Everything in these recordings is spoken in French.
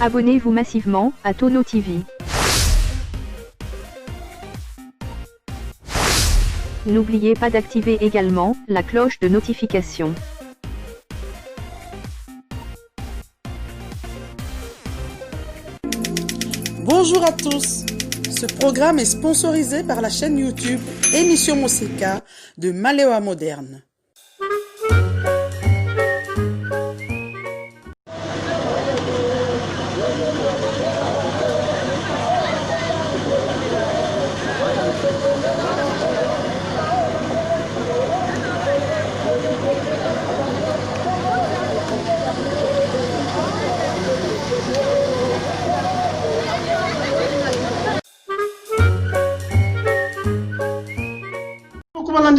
Abonnez-vous massivement à Tono TV. N'oubliez pas d'activer également la cloche de notification. Bonjour à tous. Ce programme est sponsorisé par la chaîne YouTube Émission Moseka de Malewa Moderne.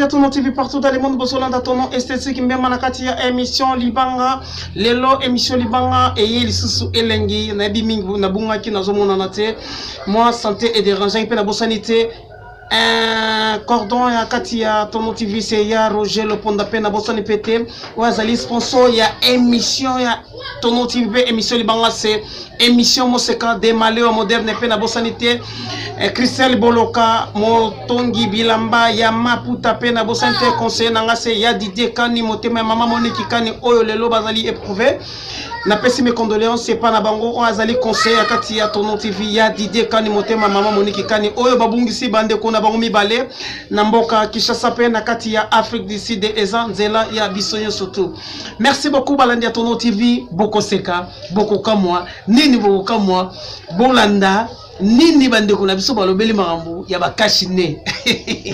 Tono TV partout dans le monde, Bosolanda Tono esthétique Mbemanakati ya émission Libanga lelo émission Libanga et lisusu elengi na bimingu na bungaki na zomona na te moi santé et dérangeant pe na bosanité un cordon ya kati ya Tono TV c'est ya Roger le Ponda pe na bosani pété wazali sponsor ya émission ya Tono TV émission Libanga c'est émission Moseka de Malewa Moderne pe na bosanité Christelle Boloka Motongi Bilamba ya Maputa pe na bosante conseiller nanga se ya Didier Kani motema mama Monique Kani oyo lelo bazali éprouvé na pesi mes condoléances c'est pas na bango o azali conseiller ya kati ya Tono TV ya Didier Kani motema mama Monique Kani oyo babungisi bande ko na bango mibale na mboka Kinshasa pe na kati ya Afrique du Sud eza nzela ya bisonyo surtout. Merci beaucoup balandi ya Tono TV bokoseka bokokamwa nini bokokamwa bolanda nini bande ko na biso balobeli makambo ya bakashine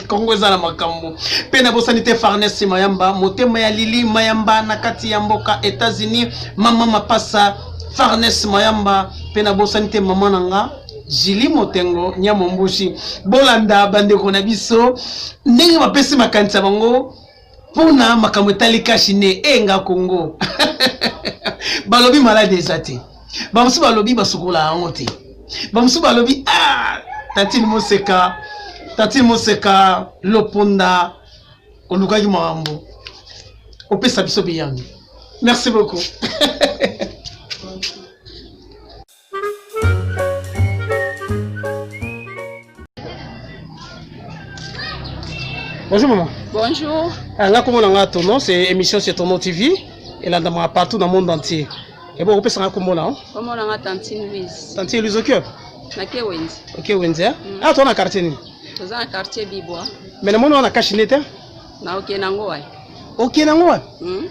Kongo eza na makambo pe na bosanité Farnes Mayamba motema ya Lili Mayamba na kati ya mboka États-Unis mama mapasa Farnes Mayamba pe na bosanité mama nanga Jili Motengo nyamo mbushi bolanda bande ko na biso ndenge bapesi makanisa bango pona makambo etali kashine enga Kongo balobi malade ezate bamusu balobi basukola angote bamusu balobi Tati Moseka Loponda olukaki mambo opesa biso biyangi. Merci beaucoup. Bonjour maman. Bonjour. Là comment on a Tono, c'est émission sur Tono TV et là partout dans le monde entier. Et bon, on peut s'en comment là? Comment on a Tantine Louise? Tantine Louise au cœur. Nake Wenzi. Ok Wenzi. Ah toi on a quartier ni? Dans un quartier Bibois. Mais le monde on a cachiné te? Na ok nangoa. Ok nangoa.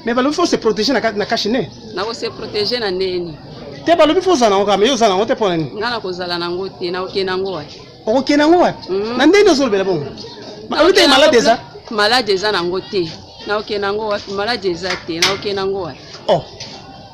Mais bah le faut se protéger na cachiné. Na ko se protéger na neni. Te bah le faut ça na on mais yo ça na on te pona ni. Ngana ko zala nango te na ok nangoa. Ok nangoa. Na ndeni zo le bon. Bah on te malade déjà. Malade déjà nango te. Na ok nangoa malade déjà te na ok nangoa. Oh.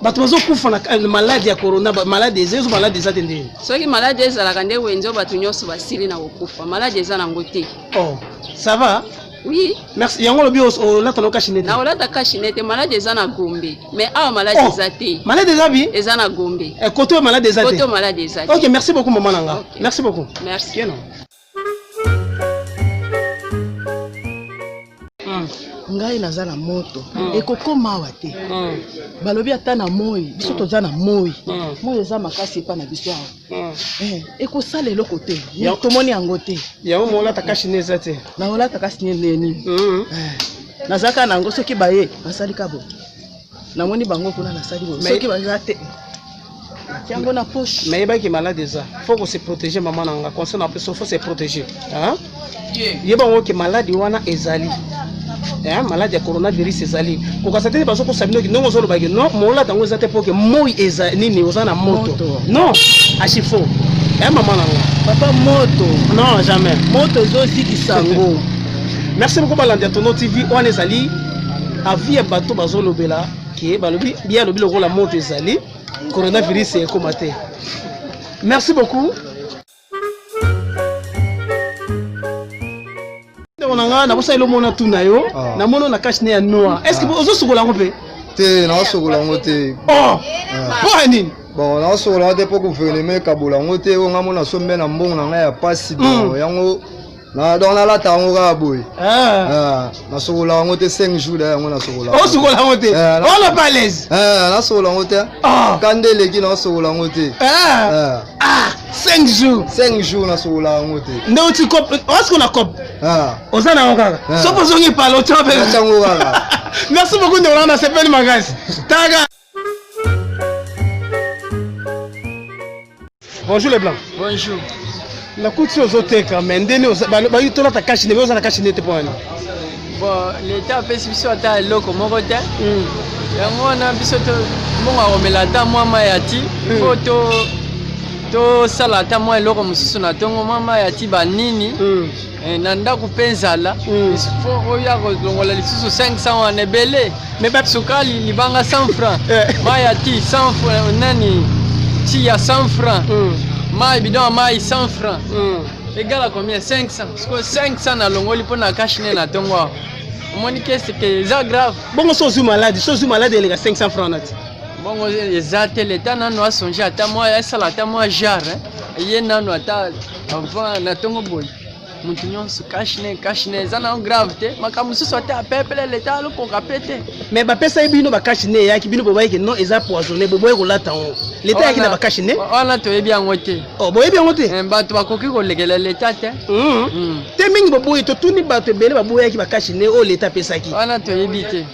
Batumazo kufa na maladie ya corona maladie ezo maladie za tende. Soki maladie ezala kande wenzo batu nyoso basili na kokufa. Maladie eza nango te. Oh, ça va? Oui. Merci. Yango lobi o lata no kashinete. Na olata kashinete maladie eza na Gombe. Mais awa maladie eza te. Maladie eza bi? Eza na Gombe. Côté maladie eza te. Côté maladie eza te. OK, merci beaucoup maman nanga. Okay. Merci beaucoup. Merci. Bien non. Ngai naza na moto ekokoma awa te balobi ata na moi biso toza na moi moi eza makasi epa na biso awa ekosala eloko te tomoni yango te yango molata kashine eza te na olata kashine neni nazaka na yango soki baye basali kabo namoni bango kuna nasali bo soki baza te yango na poche mais yebaki malade eza faut que se protéger maman nanga concernant personne faut se protéger hein yeba ngo ke malade wana ezali malade ya coronavirus ezali kokasateli baso ko sabino ki ndongo zolo bagi non mola tango ezate poke moi eza nini ozana moto non achifo maman nanga papa moto non jamais moto zosi kisango. Merci beaucoup balandi Tono TV on ezali avia bato bazolo bela ki balobi bien lobi lokola moto ezali coronavirus est combatté. Merci beaucoup. On a na le mona tunayo na mono na cache ne noir. Est-ce que vous ozo sokola ngope? Te na sokola ngote. Oh. Pour nini? Bon na sokola ngote pour gouvernement kabola ngote o ngamona sombe na mbongo na ya pasi bon yango Donc nalata yango kaka boye. Nasokola yango te 5 jours da yango nasokola. Osokola yango te. On n'est pas à l'aise. Nasokola yango te. Kande leki nasokola yango te. 5 jours. 5 jours nasokola yango te. Nde oti cop. Est-ce qu'on a cop? Oza na yango kaka. Sopo zongi palo oti ape. Yango kaka. Merci beaucoup de Rolanda Sepeli Magasi. Taga. Bonjour les blancs. Bonjour. La kuti ozoteka mais ndeni ba yitola ta cash ne oza na cash ne te pona. Bon, l'état pesi biso ata eloko moko te. Yango na biso to monga romela ta mwa mayati. Photo to sala ta mwa eloko mususu na tongo mama yati banini. Na ndako penzala. Faut oya kolongola lisusu 500 wana ebele. Mais ba sukali libanga 100 francs. Mayati 100 francs nani ti ya 100 francs. Maï bidon maï 100 francs. Égal à combien? 500. Parce que 500 na longoli pour na cash na tongo. Monique c'est que ça grave. Bon so zu malade, les 500 francs nat. Bon exact l'état na no songer ata moi esa la ata moi jar. Ye na no ata avant na tongo boy. Montignon se cash ne ça na grave te. Makamu so ata peuple l'état lo pour capter. Mais ba pesa bino ba cash ne ya ki bino boba ke non eza poisonné bobo ko lata on. L'état yaki na ba cash ne. On a to yebi angote. Oh boyebi angote. Ba to bakoki ko legela l'état te. Te mingi bobo to tuni ba to bele ba boya ki ba cash ne o l'état pesa ki. On a to yebi te.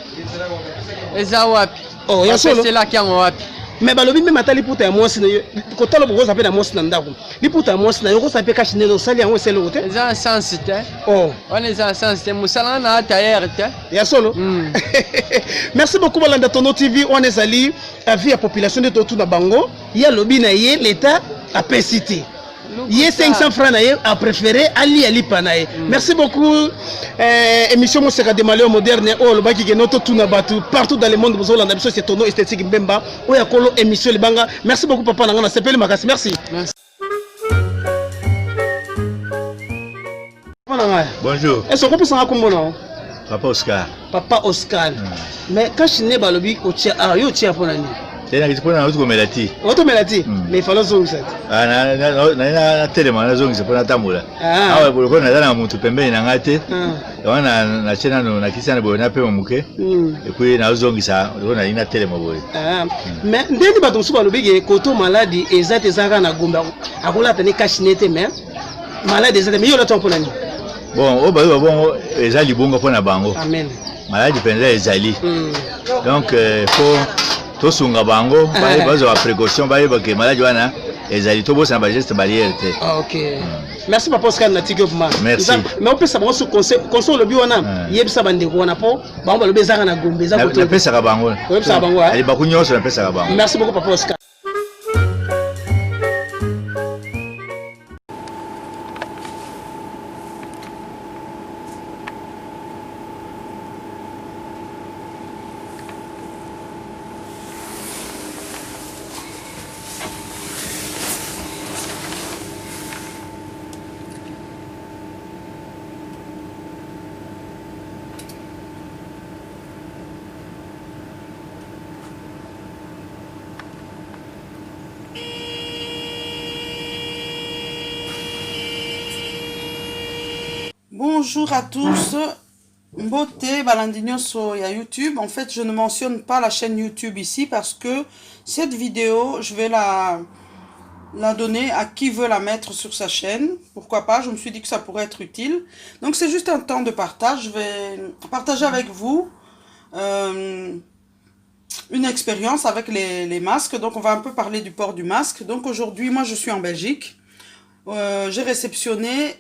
Eza wapi? Oh ya solo. C'est là qui en wapi? Mais balobi même atali puta ya mwasi na yo ko talo bogo zape na mwasi na ndako li puta ya mwasi na yo ko sape cash ne no sali yango sele ote eza sens te on est en sens te musala na tailleur te ya solo merci beaucoup Balanda Tono TV on est allé via population de Totu na bango ya lobi na ye l'état a pesité Yé 500 francs a préféré Ali Panaye. Merci beaucoup. Émission Mousseka de Malio moderne. Oh, le baki genoto tout nabatu partout dans le monde. Vous avez l'ambition c'est Tono esthétique Mbemba. Oya kolo émission Libanga. Merci beaucoup papa Nangana. C'est Pele Makasi. Merci. Bonjour. Est-ce qu'on peut s'en raconter? Papa Oscar. Papa Oscar. Mais quand je n'ai pas le bic au tia, yo tia pour l'année. C'est là que tu peux nous melati. Auto melati. Mais il faut le zoom ça. Na téléma na zoom c'est pour na tamula. Ah ouais, pour na na mutu pembeni na ngate. Na chena no na kisana bo na pe muke. Et puis na zoom ça, on a ina téléma boy. Mais ndeni ba tonsu ba lo bic koto maladi ezate zaka na gomba. Akola tani kashinete mais maladi ezate mais yo la ton pour l'année. Bon, oh bah bon, ezali bongo pour na bango. Amen. Maladi penza ezali. Donc faut to sunga bango ba bazo a précaution ba yeba ke maladi wana ezali to bosa ba geste barrière te. OK. Merci papa Oscar na tiki ofuma. Merci. Mais on peut savoir ce conseil le bi wana yebisa bande ko wana po ba on ba lo bezaka na gombe za ko to. Na pesa ka bango. Yebisa bango. Ali ba kunyo so na pesa ka bango. Merci beaucoup papa Oscar. Bonjour à tous, Mbote Balandinho sur YouTube. En fait, je ne mentionne pas la chaîne YouTube ici parce que cette vidéo, je vais la donner à qui veut la mettre sur sa chaîne. Pourquoi pas, je me suis dit que ça pourrait être utile. Donc c'est juste un temps de partage. Je vais partager avec vous une expérience avec les masques. Donc on va un peu parler du port du masque. Donc aujourd'hui, moi je suis en Belgique. J'ai réceptionné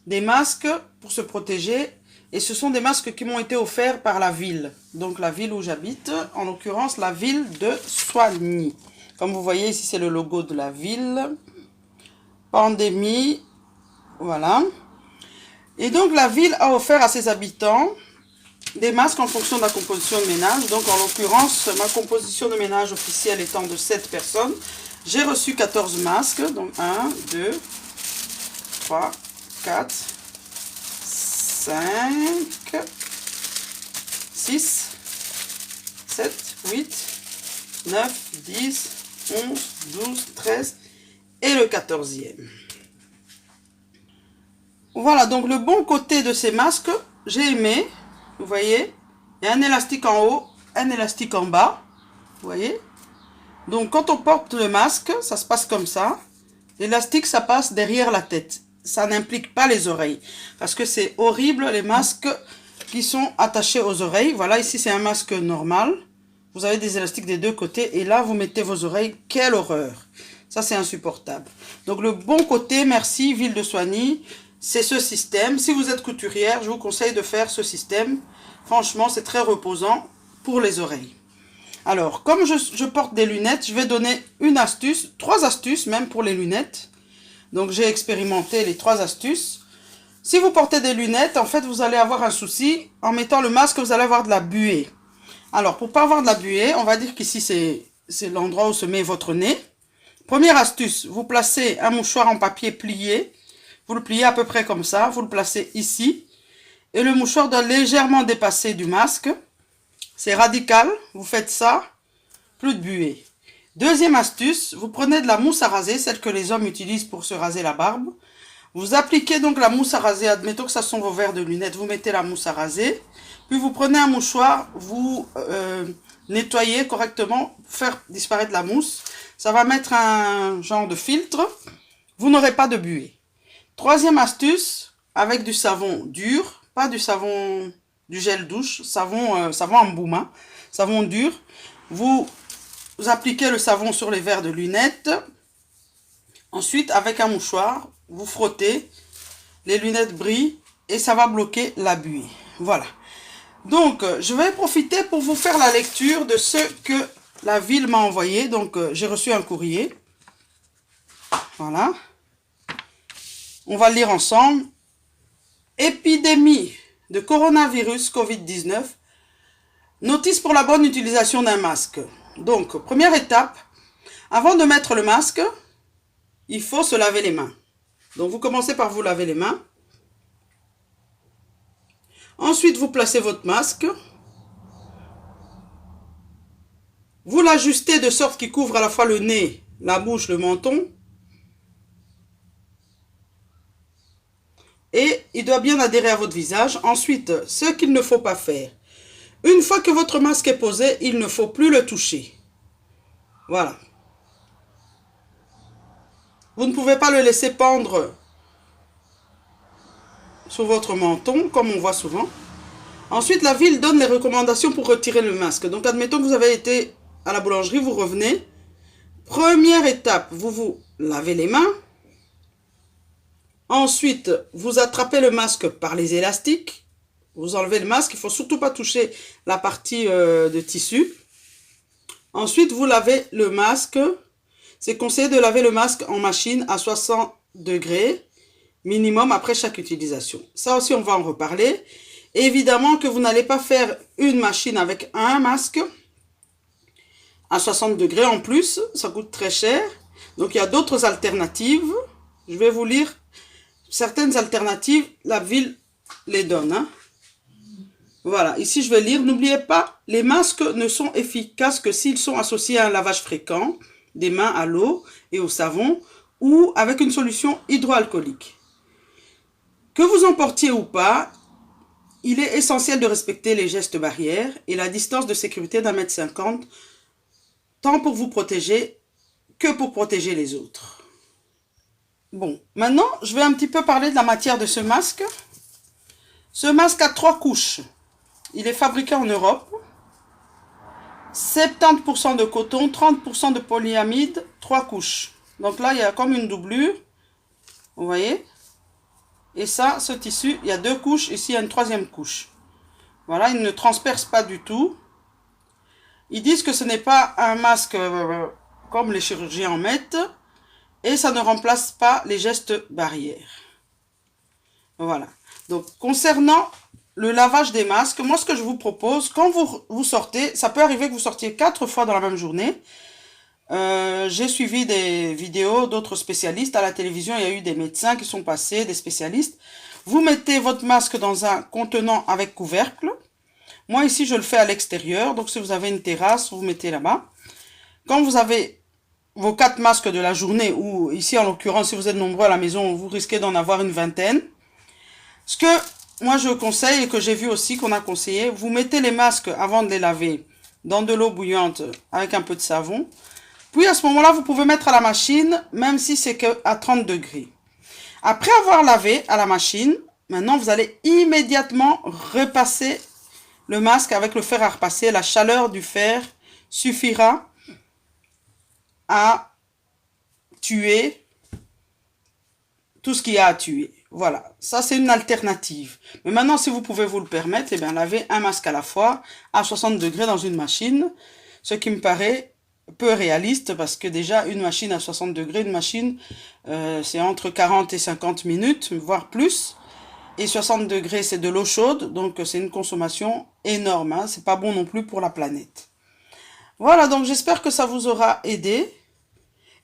des masques pour se protéger et ce sont des masques qui m'ont été offerts par la ville, donc la ville où j'habite, en l'occurrence la ville de Soigny. Comme vous voyez ici c'est le logo de la ville, pandémie, voilà. Et donc la ville a offert à ses habitants des masques en fonction de la composition de ménage. Donc en l'occurrence ma composition de ménage officielle étant de 7 personnes, j'ai reçu 14 masques, donc 1, 2, 3, 4, 5, 6, 7, 8, 9, 10, 11, 12, 13 et le 14e. Voilà, donc le bon côté de ces masques, j'ai aimé. Vous voyez, il y a un élastique en haut, un élastique en bas. Vous voyez. Donc quand on porte le masque, ça se passe comme ça. L'élastique, ça passe derrière la tête. Ça n'implique pas les oreilles. Parce que c'est horrible, les masques qui sont attachés aux oreilles. Voilà, ici c'est un masque normal. Vous avez des élastiques des deux côtés. Et là, vous mettez vos oreilles. Quelle horreur! Ça, c'est insupportable. Donc le bon côté, merci Ville de Soigny, c'est ce système. Si vous êtes couturière, je vous conseille de faire ce système. Franchement, c'est très reposant pour les oreilles. Alors, comme je porte des lunettes, je vais donner une astuce, 3 astuces même pour les lunettes. Donc, j'ai expérimenté les 3 astuces. Si vous portez des lunettes, en fait, vous allez avoir un souci. En mettant le masque, vous allez avoir de la buée. Alors, pour pas avoir de la buée, on va dire qu'ici, c'est l'endroit où se met votre nez. Première astuce, vous placez un mouchoir en papier plié. Vous le pliez à peu près comme ça. Vous le placez ici. Et le mouchoir doit légèrement dépasser du masque. C'est radical, vous faites ça, plus de buée. Deuxième astuce, vous prenez de la mousse à raser, celle que les hommes utilisent pour se raser la barbe. Vous appliquez donc la mousse à raser, admettons que ça sont vos verres de lunettes, vous mettez la mousse à raser. Puis vous prenez un mouchoir, vous nettoyez correctement, faire disparaître la mousse. Ça va mettre un genre de filtre, vous n'aurez pas de buée. Troisième astuce, avec du savon dur, pas du savon... du gel douche, savon en bouma, savon dur. Vous appliquez le savon sur les verres de lunettes. Ensuite, avec un mouchoir, vous frottez. Les lunettes brillent et ça va bloquer la buée. Voilà. Donc, je vais profiter pour vous faire la lecture de ce que la ville m'a envoyé. Donc, j'ai reçu un courrier. Voilà. On va le lire ensemble. Épidémie de coronavirus Covid-19, notice pour la bonne utilisation d'un masque. Donc, première étape, avant de mettre le masque, il faut se laver les mains. Donc, vous commencez par vous laver les mains. Ensuite, vous placez votre masque. Vous l'ajustez de sorte qu'il couvre à la fois le nez, la bouche, le menton. Et il doit bien adhérer à votre visage. Ensuite, ce qu'il ne faut pas faire. Une fois que votre masque est posé, il ne faut plus le toucher. Voilà. Vous ne pouvez pas le laisser pendre sur votre menton, comme on voit souvent. Ensuite, la ville donne les recommandations pour retirer le masque. Donc, admettons que vous avez été à la boulangerie, vous revenez. Première étape, vous vous lavez les mains. Ensuite, vous attrapez le masque par les élastiques. Vous enlevez le masque. Il ne faut surtout pas toucher la partie de tissu. Ensuite, vous lavez le masque. C'est conseillé de laver le masque en machine à 60 degrés minimum après chaque utilisation. Ça aussi, on va en reparler. Et évidemment que vous n'allez pas faire une machine avec un masque à 60 degrés en plus. Ça coûte très cher. Donc, il y a d'autres alternatives. Je vais vous lire. Certaines alternatives, la ville les donne. Hein. Voilà, ici je vais lire. N'oubliez pas, les masques ne sont efficaces que s'ils sont associés à un lavage fréquent des mains à l'eau et au savon ou avec une solution hydroalcoolique. Que vous en portiez ou pas, il est essentiel de respecter les gestes barrières et la distance de sécurité d'1,50 m, tant pour vous protéger que pour protéger les autres. Bon, maintenant, je vais un petit peu parler de la matière de ce masque. Ce masque a 3 couches. Il est fabriqué en Europe. 70% de coton, 30% de polyamide, 3 couches. Donc là, il y a comme une doublure. Vous voyez? Et ça, ce tissu, il y a 2 couches. Ici, il y a une 3e couche. Voilà, il ne transperce pas du tout. Ils disent que ce n'est pas un masque comme les chirurgiens en mettent. Et ça ne remplace pas les gestes barrières. Voilà. Donc, concernant le lavage des masques, moi, ce que je vous propose, quand vous sortez, ça peut arriver que vous sortiez 4 fois dans la même journée. J'ai suivi des vidéos d'autres spécialistes. À la télévision, il y a eu des médecins qui sont passés, des spécialistes. Vous mettez votre masque dans un contenant avec couvercle. Moi, ici, je le fais à l'extérieur. Donc, si vous avez une terrasse, vous mettez là-bas. Quand vous avez vos 4 masques de la journée, ou ici en l'occurrence si vous êtes nombreux à la maison, vous risquez d'en avoir une vingtaine. Ce que moi je conseille et que j'ai vu aussi qu'on a conseillé, vous mettez les masques avant de les laver dans de l'eau bouillante avec un peu de savon. Puis à ce moment-là, vous pouvez mettre à la machine, même si c'est qu'à 30 degrés. Après avoir lavé à la machine, maintenant vous allez immédiatement repasser le masque avec le fer à repasser. La chaleur du fer suffira à tuer tout ce qu'il y a à tuer. Voilà, ça c'est une alternative. Mais maintenant, si vous pouvez vous le permettre, eh bien, lavez un masque à la fois à 60 degrés dans une machine, ce qui me paraît peu réaliste parce que déjà, une machine à 60 degrés, une machine, c'est entre 40 et 50 minutes, voire plus. Et 60 degrés, c'est de l'eau chaude, donc c'est une consommation énorme. Hein, c'est pas bon non plus pour la planète. Voilà, donc j'espère que ça vous aura aidé.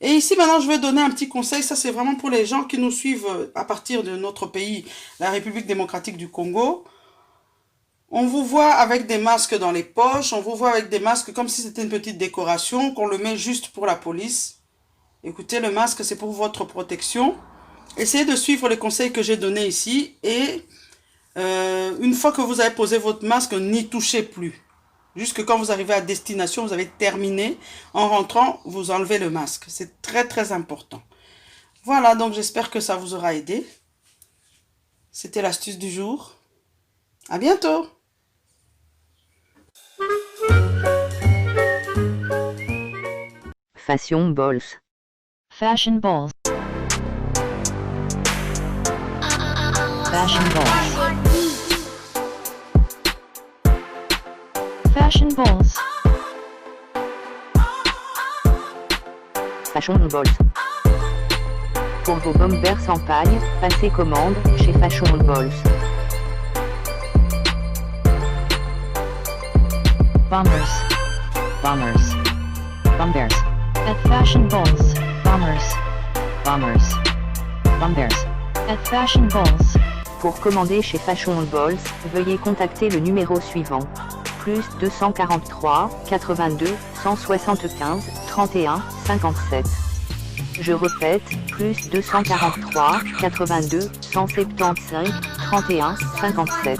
Et ici, maintenant, je vais donner un petit conseil. Ça, c'est vraiment pour les gens qui nous suivent à partir de notre pays, la République démocratique du Congo. On vous voit avec des masques dans les poches. On vous voit avec des masques comme si c'était une petite décoration, qu'on le met juste pour la police. Écoutez, le masque, c'est pour votre protection. Essayez de suivre les conseils que j'ai donnés ici. Et une fois que vous avez posé votre masque, n'y touchez plus. Jusque quand vous arrivez à destination, vous avez terminé. En rentrant, vous enlevez le masque. C'est très très important. Voilà, donc j'espère que ça vous aura aidé. C'était l'astuce du jour. À bientôt. Fashion balls. Fashion balls. Fashion balls. Fashion balls. Fashion balls. Pour vos bombers en paille, passez commande chez Fashion balls. Bombers. Bombers. Bombers. At Fashion balls. Bombers. Bombers. Bombers. At Fashion balls. Pour commander chez Fashion balls, veuillez contacter le numéro suivant. Plus 243 82 175 31 57. Je répète, plus 243 82 175 31 57.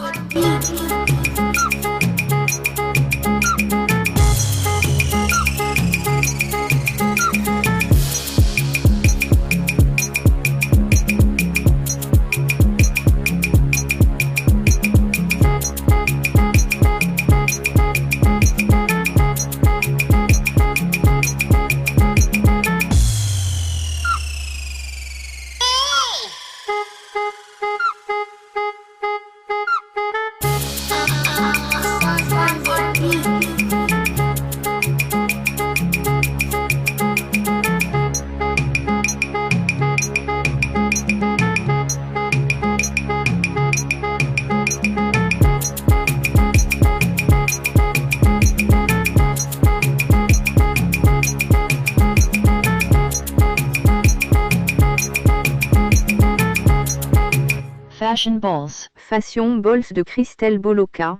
Fashion balls. Fashion balls de Christelle Boloka.